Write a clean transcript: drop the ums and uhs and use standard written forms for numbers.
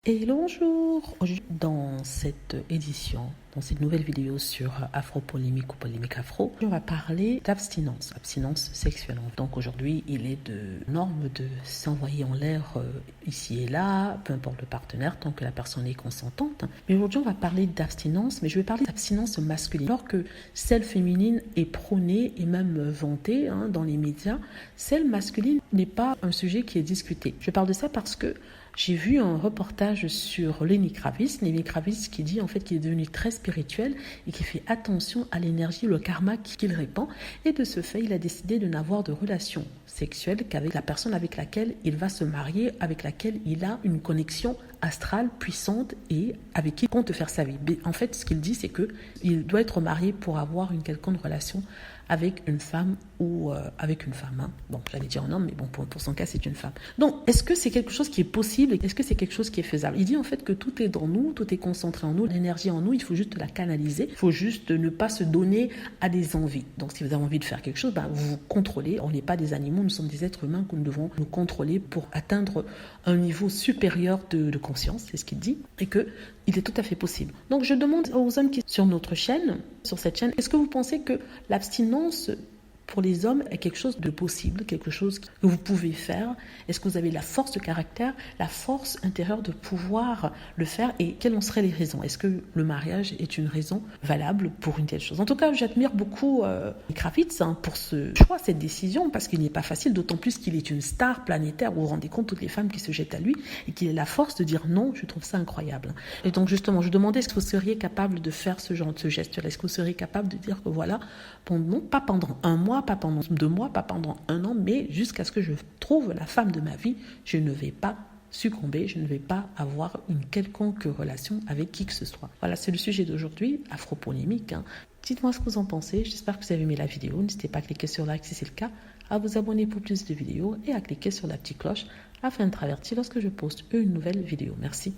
Hello, bonjour! Dans cette édition, dans cette nouvelle vidéo sur afro-polémique ou polémique afro, on va parler d'abstinence, abstinence sexuelle. Donc aujourd'hui, il est de norme de s'envoyer en l'air ici et là, peu importe le partenaire, tant que la personne est consentante. Mais aujourd'hui, on va parler d'abstinence, mais je vais parler d'abstinence masculine. Alors que celle féminine est prônée et même vantée dans les médias, celle masculine n'est pas un sujet qui est discuté. Je parle de ça parce que j'ai vu un reportage sur Lenny Kravitz qui dit en fait qu'il est devenu très spirituel et qui fait attention à l'énergie, le karma qu'il répand. Et de ce fait, il a décidé de n'avoir de relation sexuelle qu'avec la personne avec laquelle il va se marier, avec laquelle il a une connexion astrale puissante et avec qui il compte faire sa vie. Mais en fait, ce qu'il dit, c'est qu'il doit être marié pour avoir une quelconque relation avec une femme ou avec une femme. Donc, j'allais dire un homme, mais bon, pour son cas, c'est une femme. Donc, est-ce que c'est quelque chose qui est possible? Est-ce que c'est quelque chose qui est faisable? Il dit en fait que tout est dans nous, tout est concentré en nous, l'énergie en nous, il faut juste la canaliser, il faut juste ne pas se donner à des envies. Donc, si vous avez envie de faire quelque chose, vous vous contrôlez. On n'est pas des animaux, nous sommes des êtres humains que nous devons nous contrôler pour atteindre un niveau supérieur de conscience, c'est ce qu'il dit, et que il est tout à fait possible. Donc, je demande aux hommes qui sont sur notre chaîne, sur cette chaîne, est-ce que vous pensez que l'abstinence pour les hommes est quelque chose de possible, quelque chose que vous pouvez faire? Est-ce que vous avez la force de caractère, la force intérieure de pouvoir le faire? Et quelles en seraient les raisons? Est-ce que le mariage est une raison valable pour une telle chose? En tout cas, j'admire beaucoup Kravitz pour ce choix, cette décision, parce qu'il n'est pas facile, d'autant plus qu'il est une star planétaire. Vous vous rendez compte, toutes les femmes qui se jettent à lui, et qu'il ait la force de dire non, je trouve ça incroyable. Et donc justement, je demandais, est-ce que vous seriez capable de faire ce geste-là? Est-ce que vous seriez capable de dire que voilà, non, pas pendant un mois, pas pendant 2 mois, pas pendant un an, mais jusqu'à ce que je trouve la femme de ma vie, je ne vais pas succomber, je ne vais pas avoir une quelconque relation avec qui que ce soit. Voilà, c'est le sujet d'aujourd'hui, afro-polémique. Dites-moi ce que vous en pensez, j'espère que vous avez aimé la vidéo, n'hésitez pas à cliquer sur like si c'est le cas, à vous abonner pour plus de vidéos et à cliquer sur la petite cloche afin d'être averti lorsque je poste une nouvelle vidéo. Merci.